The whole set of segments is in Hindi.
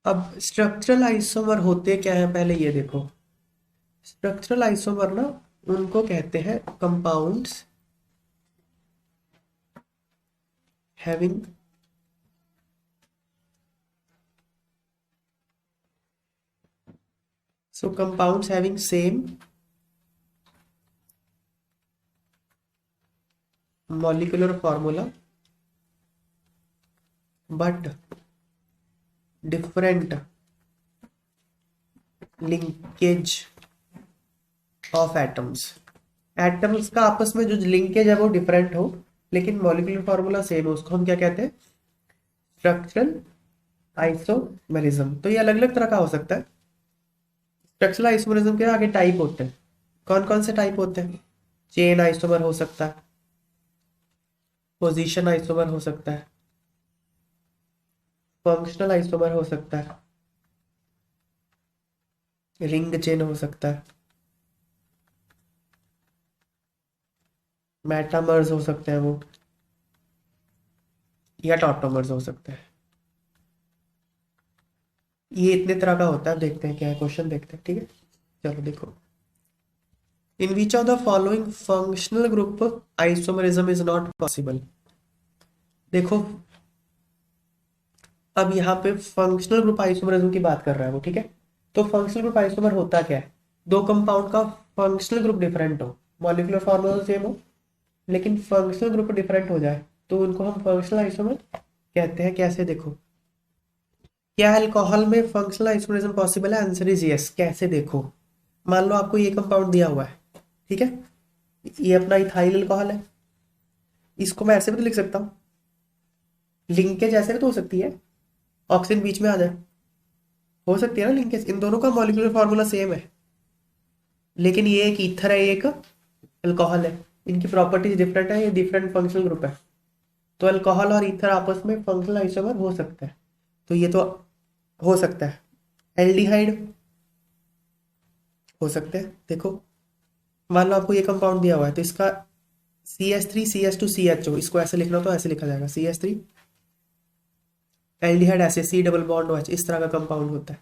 अब स्ट्रक्चरल आइसोमर होते क्या है पहले ये देखो। स्ट्रक्चरल आइसोमर ना उनको कहते हैं compounds having compounds having same molecular formula but different linkage of atoms. Atoms का आपस में जो लिंकेज है वो डिफरेंट हो लेकिन मॉलिक्यूलर फॉर्मूला सेम हो, उसको हम क्या कहते हैं? Structural isomerism. तो ये अलग अलग तरह का हो सकता है। स्ट्रक्चरल आइसोमेरिज्म के आगे टाइप होते हैं। कौन कौन से टाइप होते हैं? चेन आइसोमर हो सकता है, पोजीशन आइसोमर हो सकता है, फंक्शनल आइसोमर हो सकता है, रिंग चेन हो सकता है, मेटामर्स हो सकते हैं वो, या टॉटोमर्स हो सकते हैं। ये इतने तरह का होता है। देखते हैं क्या है, क्वेश्चन देखते हैं, ठीक है। चलो देखो, in which of the following functional group isomerism is not possible. देखो, अब यहाँ पे फंक्शनल ग्रुप आइसोमरिज्म की बात कर रहा है वो, ठीक है। तो फंक्शनल ग्रुप आइसोमर होता क्या है? दो कंपाउंड का फंक्शनल ग्रुप डिफरेंट हो, मॉलिक्यूलर फॉर्मूला सेम हो लेकिन फंक्शनल ग्रुप डिफरेंट हो जाए तो उनको हम फंक्शनल आइसोमर कहते हैं। कैसे देखो, क्या अल्कोहल में फंक्शनल आइसोमरिज्म पॉसिबल है? Answer is yes. कैसे देखो, मान लो आपको ये कंपाउंड दिया हुआ है, ठीक है। ये अपना इथाइल अल्कोहल है, इसको मैं ऐसे भी तो लिख सकता हूँ, लिंकेज ऐसे भी तो हो सकती है, ऑक्सीजन बीच में आ जाए, हो सकती है ना लिंकेज। इन दोनों का मॉलिक्यूलर फॉर्मूला सेम है लेकिन ये एक ईथर है, एक अल्कोहल है, इनकी प्रॉपर्टीज डिफरेंट है, ये डिफरेंट फंक्शनल ग्रुप है। तो अल्कोहल और ईथर आपस में फंक्शनल आइसोमर हो सकता है। तो ये तो हो सकता है। एल्डिहाइड हो सकते हैं। देखो, मान लो आपको ये कंपाउंड दिया हुआ है तो इसका CH3CH2CHO, इसको ऐसे लिखना तो ऐसे लिखा जाएगा CH3, एल्डिहाइड ऐसे C डबल बॉन्ड OH, इस तरह का कंपाउंड होता है।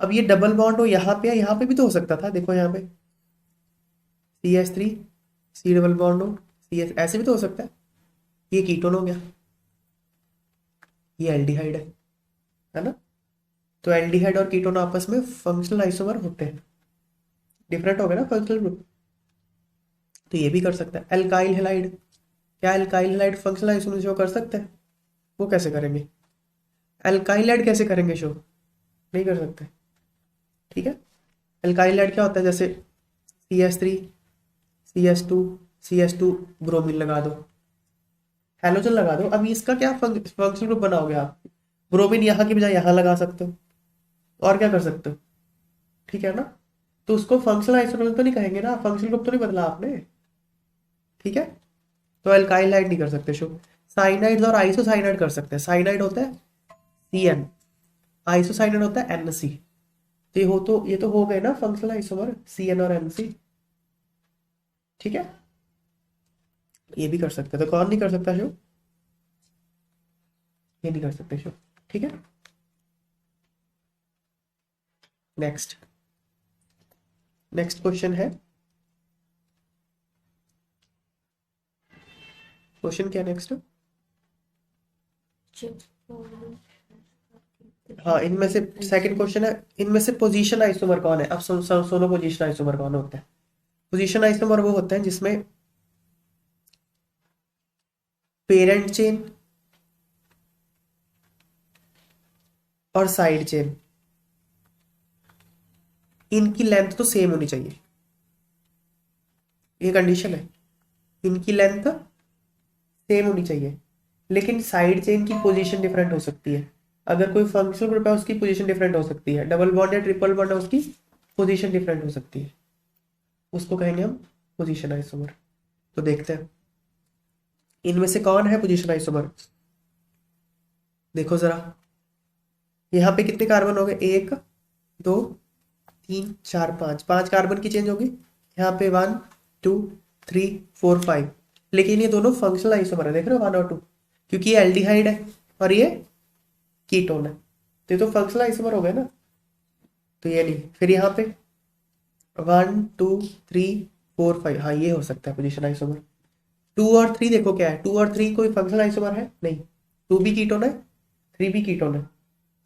अब ये डबल बॉन्ड हो यहाँ पे, यहाँ पे भी तो हो सकता था। देखो यहाँ पे CH3 C डबल बॉन्ड हो, CS ऐसे भी तो हो सकता है। ये कीटोन हो गया, ये एल्डिहाइड है ना। तो एल्डिहाइड और कीटोन आपस में फंक्शनल आइसोमर होते हैं, डिफरेंट हो गया ना फंक्शनल ग्रुप। तो ये भी कर सकता है। एल्काइल हेलाइड, क्या alkyl halide functional isomer show कर सकते हैं? वो कैसे करेंगे? एल्काइल हेलाइड कैसे करेंगे शो? नहीं कर सकते, ठीक है। एल्काइल हेलाइड क्या होता है? जैसे CH3 CH2 ब्रोमीन लगा दो, हेलोजन लगा दो। अभी इसका क्या फंक्शनल ग्रुप बनाओगे आप? ब्रोमीन यहाँ की बजाय यहाँ लगा सकते हो, और क्या कर सकते हो, ठीक है ना। तो उसको फंक्शनल आइसोमर तो नहीं कहेंगे ना, फंक्शनल ग्रुप तो नहीं बदला आपने, ठीक है। तो एल्काइल हाइड नहीं कर सकते शो। साइनाइड्स और आइसोसाइनाइड कर सकते हैं। साइनाइड होता है CN, आइसोसाइनाइड होता है NC। तो ये तो हो गए ना फंक्शनल आइसोमर, CN और NC, ठीक है। ये भी कर सकते हैं। तो कौन नहीं कर सकता शो? ये नहीं कर सकते शो, ठीक है। नेक्स्ट, नेक्स्ट क्वेश्चन है, क्वेश्चन क्या नेक्स्ट? हाँ, इनमें से सेकंड क्वेश्चन है, इनमें से पोजीशन आइसोमर कौन है? अब सोनो पोजीशन आइसोमर कौन होता है? पोजीशन आइसोमर वो होता है जिसमें पेरेंट चेन और साइड चेन, इनकी लेंथ तो सेम होनी चाहिए। ये कंडीशन है, इनकी लेंथ सेम होनी चाहिए लेकिन साइड चेन की पोजीशन डिफरेंट हो सकती है। अगर कोई फंक्शनल ग्रुप है उसकी पोजीशन डिफरेंट हो सकती है, डबल बॉन्ड या ट्रिपल बॉन्ड है उसकी पोजीशन डिफरेंट हो सकती है, उसको कहेंगे हम पोजीशन आइसोमर। तो देखते हैं इनमें से कौन है पोजीशन आइसोमर। देखो जरा, यहाँ पे कितने कार्बन हो गए? 1 2 3 4 5, 5 कार्बन की चेंज होगी। यहाँ पे 1 2 3 4 5, लेकिन ये दोनों फंक्शनल आइसोमर है, देख रहे हो 1 और 2, क्योंकि ये एल्डिहाइड है और ये कीटोन है। तो ये तो फंक्शनल आइसोमर हो गए ना, तो ये नहीं। फिर यहाँ पे 1 2 3 4 5, हाँ ये हो सकता है पोजीशन आइसोमर। 2 और 3 देखो क्या है, 2 और 3 कोई फंक्शनल आइसोमर है नहीं, 2 भी कीटोन है 3 भी कीटोन है।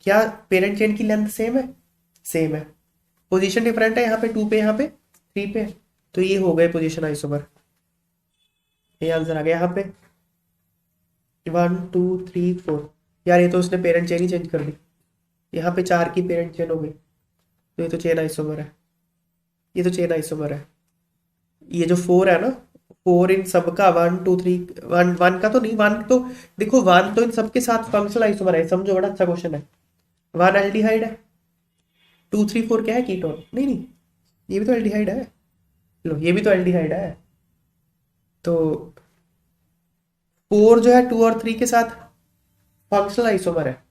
क्या पेरेंट चेन की लेंथ सेम है? सेम है। पोजीशन डिफरेंट है, यहाँ पे 2 पे यहाँ पे 3 पे, तो ये हो गए पोजीशन आइसोमर। ये आंसर आ गया यहाँ पे 1 2 3 4। यार ये तो उसने पेरेंट चेन ही चेंज कर दी, यहाँ पे 4 की पेरेंट चेन हो गई, तो ये तो चेन आइसोमर है, ये तो चेन आइसोमर है। ये जो 4 है ना, 4 इन सबका 1 2 3 1 1 का तो नहीं, 1 तो देखो 1 तो इन सबके साथ फंक्शनल आइसोमर है, समझो बड़ा अच्छा क्वेश्चन है। 1 एल्डिहाइड है, 2 3 4 क्या है कीटोन, नहीं नहीं ये भी तो एल्डिहाइड है, लो ये भी तो एल्डिहाइड है। तो 4 जो है 2 और 3 के साथ फंक्शनल आइसोमर है,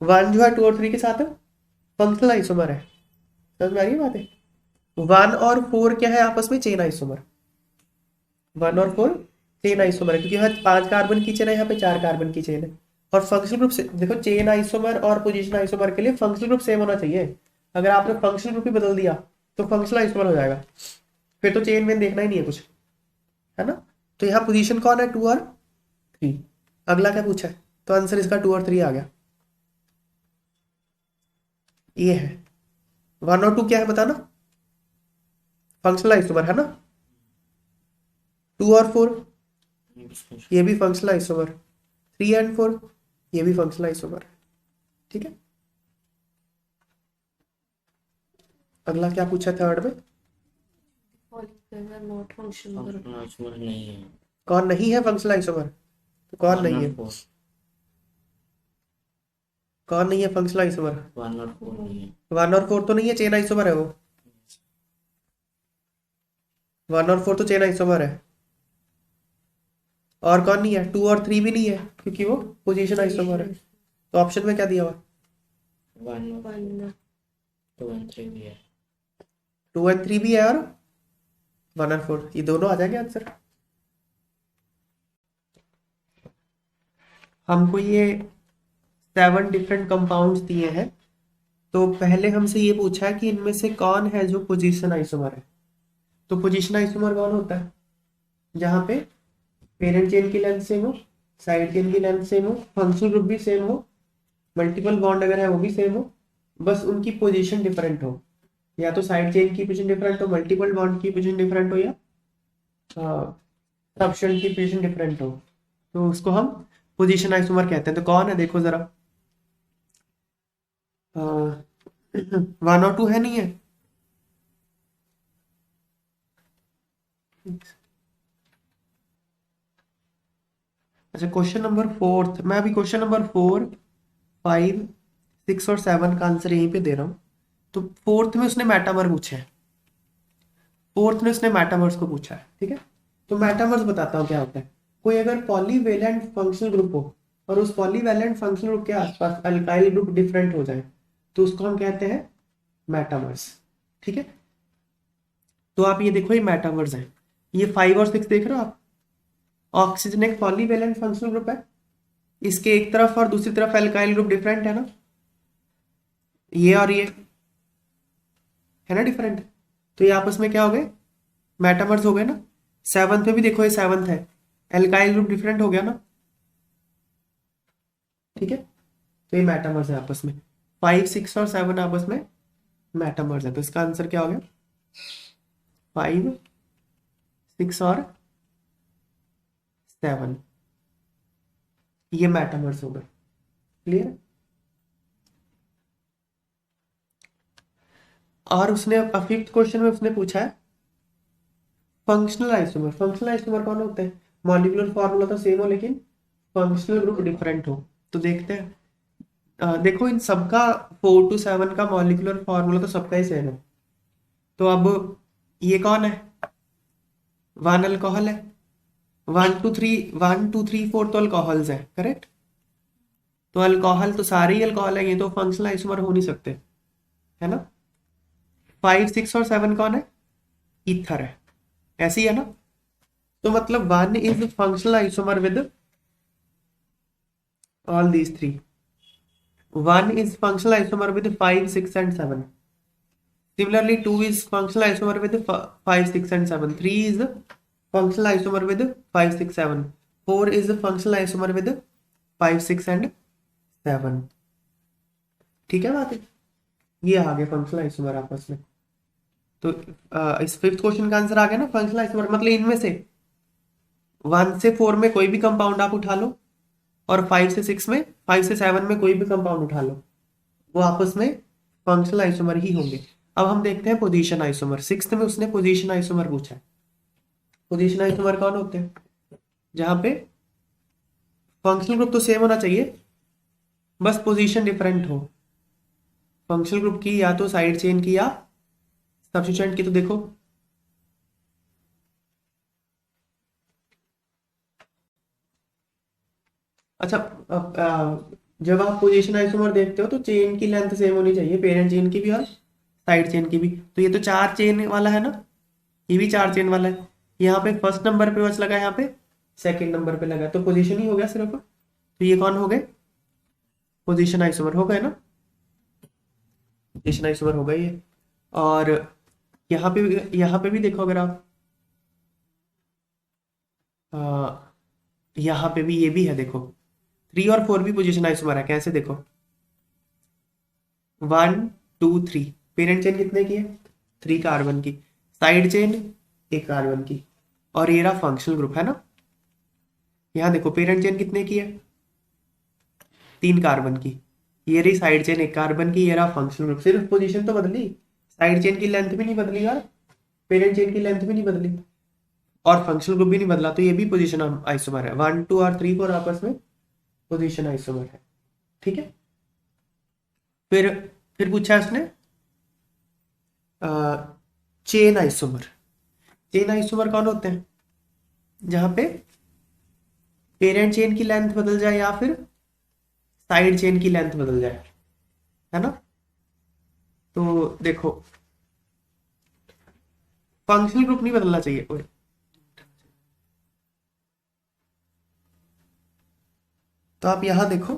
1 जो है 2 और 3 के साथ फंक्शनल आइसोमर है। समझ में आ रही है बात है? 1 और 4 क्या है आपस में? Chain isomer. 1 और 4 चेन आइसोमर है, क्योंकि यहाँ 5 कार्बन की चेन है, यहाँ पे 4 कार्बन की चेन है। और फंक्शनल ग्रुप से देखो, चेन आइसोमर और पोजीशन आइसोमर के लिए फंक्शनल ग्रुप सेम होना चाहिए। अगर आपने फंक्शनल ग्रुप ही बदल दिया तो फंक्शनल आइसोमर हो जाएगा, फिर तो चेन में देखना ही नहीं है कुछ, है ना। तो यहाँ पोजीशन कौन है? 2 और 3। अगला क्या पूछा है? तो आंसर इसका 2 और 3 आ गया, ये है। 1 और 2 क्या है बताना? फंक्शनल आइसोमर है ना। 2 और 4 ये भी फंक्शनल आइसोमर, 3 एंड 4 ये भी फंक्शनल आइसोमर, ठीक है। अगला क्या पूछा थर्ड में? नॉट फंक्शनल आइसोमर नहीं है। कौन नहीं है फंक्शनल आइसोमर? तो कौन नहीं है? कौन नहीं है फंक्शनल आइसोमर? 1 और 4 नहीं है। 1 और 4 तो नहीं है, चेन आइसोमर है वो। 1 और 4 तो चेन आइसोमर है। और कौन नहीं है? 2 और 3 भी नहीं है, क्योंकि वो पोजीशन आइसोमर है। तो ऑप्शन में क्या दिया हुआ? 1 2 और 3 भी है। 2 एंड 3 भी है, और 1 और 4 ये दोनों आ जाएंगे आंसर। हमको ये 7 डिफरेंट कंपाउंड्स दिए हैं, तो पहले हमसे ये पूछा है कि इनमें से कौन है जो पोजीशन आइसोमर है। तो पोजीशन आइसोमर कौन होता है? जहां पे पेरेंट चेन की लेंथ सेम हो, साइड चेन की लेंथ सेम हो, फंक्शनल ग्रुप भी सेम हो, मल्टीपल बॉन्ड अगर है वो भी सेम हो, बस उनकी पोजीशन डिफरेंट हो। या तो साइड चेन की पोजीशन डिफरेंट हो, मल्टीपल बॉन्ड की पोजीशन डिफरेंट हो, या सबशेल की पोजीशन डिफरेंट हो, तो उसको हम पोजीशन आइसोमर कहते हैं। तो कौन है देखो जरा, 1 और 2 है, नहीं है? अच्छा, क्वेश्चन नंबर 4, मैं अभी क्वेश्चन नंबर 4 5 6 और 7 का आंसर यहीं पे दे रहा हूँ। तो फोर्थ में उसने मेटामर पूछे हैं, फोर्थ में उसने मेटामर्स को पूछा है, ठीक है। तो मेटामर्स बताता हूँ क्या होता है। कोई अगर पॉलीवेलेंट फंक्शनल ग्रुप हो और उस पॉलीवेलेंट फंक्शनल ग्रुप के आसपास अल्काइल ग्रुप डिफरेंट हो जाए, तो उसको हम कहते हैं मेटामर्स, ठीक है। तो आप ये देखो, ये मेटामर्स है, ये 5 और 6 देख रहे हो आप। ऑक्सीजन एक पॉलीवेलेंट फंक्शनल ग्रुप है, इसके एक तरफ और दूसरी तरफ अल्काइल ग्रुप डिफरेंट है ना, ये और ये है ना डिफरेंट, तो ये आपस में क्या हो गए? मेटामर्स हो गए ना। 7th में भी देखो, ये 7th है, एल्काइल ग्रुप डिफरेंट हो गया ना, ठीक है। तो ये मेटामर्स है आपस में, 5 6 और 7 आपस में मेटामर्स है। तो इसका आंसर क्या हो गया? 5 6 और 7 ये मेटामर्स हो गए। क्लियर? और उसने फिफ्थ क्वेश्चन में उसने पूछा है फंक्शनल आइसोमर। फंक्शनल आइसोमर कौन होते हैं? मॉलिक्यूलर फॉर्मूला तो सेम हो लेकिन फंक्शनल ग्रुप डिफरेंट हो। तो देखते हैं, देखो इन सबका 4 to 7 का मॉलिक्यूलर फॉर्मूला तो सबका ही सेम है। तो अब ये कौन है? 1 अल्कोहल है, 1 2 3 4 तो अल्कोहल्स है, करेक्ट। तो अल्कोहल तो सारे ही अल्कोहल है, ये तो फंक्शनल आइसोमर हो नहीं सकते, है ना। 5 6 और 7 कौन है? ईथर है, ऐसे ही है ना। तो मतलब 1 is functional isomer with all these 3, 1 is functional isomer with 5, 6 and 7. Similarly, 2 is functional isomer with 5, 6 and 7. 3 is functional isomer with 5, 6, 7. 4 is functional isomer with 5, 6 and 7. ठीक है बात है, ये आ गए फंक्शनल आइसोमर आपस में। तो इस फिफ्थ क्वेश्चन का आंसर आ गया ना, फंक्शनल आइसोमर मतलब इनमें से 1 से 4 में कोई भी कंपाउंड आप उठा लो और 5 से 6 में, 5 से 7 में कोई भी कंपाउंड उठा लो, वो आपस में फंक्शनल आइसोमर ही होंगे। अब हम देखते हैं पोजीशन आइसोमर। सिक्स्थ में उसने पोजीशन आइसोमर पूछा है। पोजीशन आइसोमर कौन होते हैं? जहां पे फंक्शनल ग्रुप तो सेम होना चाहिए, बस पोजीशन डिफरेंट हो। फंक्शनल ग्रुप की या तो साइड चेन की या सब्स्टिट्यूएंट की। तो देखो अच्छा, जब आप पोजीशन आइसोमर देखते हो तो चेन की लेंथ सेम होनी चाहिए, पेरेंट चेन की भी और साइड चेन की भी। तो ये तो 4 चेन वाला है ना, ये भी 4 चेन वाला है। यहाँ पे फर्स्ट नंबर पे बस लगा, यहाँ पे सेकंड नंबर पे लगा, तो पोजीशन ही हो गया सिर्फ। तो ये कौन हो गए? पोजीशन आइसोमर हो गए ना, पोजीशन आइसोमर हो गए ये। और यहाँ पे भी देखो अगर आप, यहाँ पे भी ये भी है, देखो 3 और 4 भी पोजीशन आइसोमर है। कैसे? देखो 1 2 3, पेरेंट चेन कितने की है? 3 कार्बन की, साइड चेन 1 कार्बन की, और ये रहा फंक्शनल ग्रुप है ना। यहाँ देखो पेरेंट चेन कितने की है? 3 कार्बन की, ये रही साइड चेन 1 कार्बन की, ये रहा फंक्शनल ग्रुप। सिर्फ पोजीशन तो बदली, साइड चेन की लेंथ भी नहीं बदली यार, पेरेंट चेन की लेंथ भी नहीं बदली, और फंक्शनल ग्रुप भी नहीं बदला। तो ये भी पोजीशन आइसोमर है। 1 2 और 3 4 आपस में पोजीशन आइसोमर है। ठीक है। फिर पूछा है उसने चेन आइसोमर। चेन आइसोमर कौन होते हैं? जहां पे पेरेंट चेन की लेंथ बदल जाए या फिर साइड चेन की लेंथ बदल जाए, है ना। तो देखो फंक्शनल ग्रुप नहीं बदलना चाहिए। तो आप यहां देखो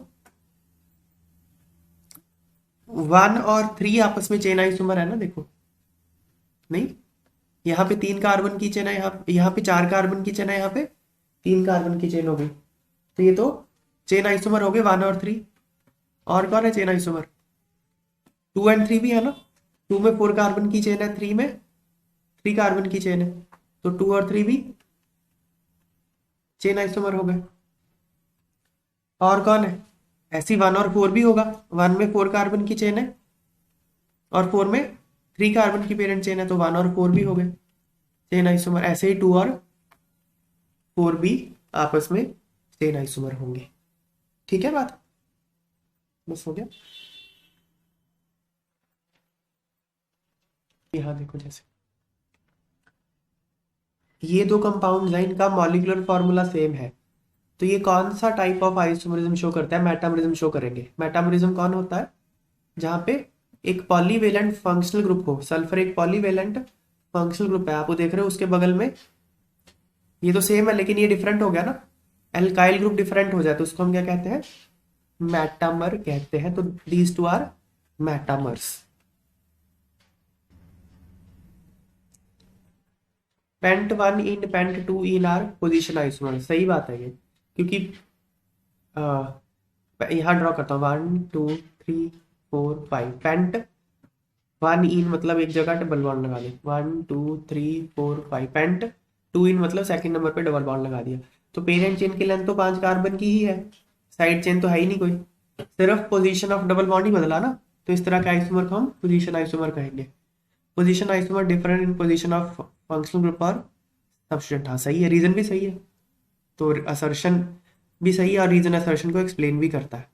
1 और 3 आपस में चेन आइसोमर है ना, देखो नहीं, यहाँ पे 3 कार्बन की चेन है, यहाँ पे 4 कार्बन की चेन है, यहाँ पे 3 कार्बन की चेन हो गई। तो ये तो चेन आइसोमर हो गए 1 और 3। और कौन है चेन आइसोमर? 2 एंड 3 भी है ना। 2 में 4 कार्बन की चेन है, 3 में 3 कार्बन की चेन है, तो 2 और 3 भी चेन आइसोमर हो गए। और कौन है? ऐसी 1 और 4 भी होगा। 1 में 4 कार्बन की चेन है और 4 में 3 कार्बन की पेरेंट चेन है, तो 1 और 4 भी हो गए चेन आइसोमर। ऐसे ही 2 और 4 भी आपस में चेन आइसोमर होंगे। ठीक है बात, बस हो गया। यहाँ देखो, जैसे ये दो कंपाउंड हैं, इनका मॉलिक्यूलर फॉर्मूला सेम है, तो ये कौन सा टाइप ऑफ आइसोमरिज्म शो करता है? मेटामरिज्म शो करेंगे। मेटामरिज्म कौन होता है? जहां पे एक पॉलीवेलेंट फंक्शनल ग्रुप हो। सल्फर एक पॉलीवेलेंट फंक्शनल ग्रुप है, आप वो देख रहे हो, उसके बगल में ये तो सेम है लेकिन ये डिफरेंट हो गया ना, एल्काइल ग्रुप डिफरेंट हो जाए तो उसको हम क्या कहते हैं? मेटामर कहते हैं। तो these two are metamers. Pent 1 ene pent 2 ene are position isomer. सही बात है ये, क्योंकि यहाँ ड्रॉ करता हूँ 1 2 3 4 5। पेंट 1 इन मतलब एक जगह डबल बॉन्ड लगा दिया, 1 2 3 4 5। पेंट 2 इन मतलब सेकंड नंबर पे डबल बॉन्ड लगा दिया। तो पेरेंट चेन की लेंथ तो 5 कार्बन की ही है, साइड चेन तो है ही नहीं कोई, सिर्फ पोजीशन ऑफ डबल बॉन्ड ही बदला ना। तो इस तरह के आइसोमर को हम पोजीशन आइसोमर कहेंगे। Position isomer different in position of functional group और सब्स्टिट्यूएंट। हाँ सही है, रीजन भी सही है, तो असर्शन भी सही है और रीजन असर्शन को एक्सप्लेन भी करता है।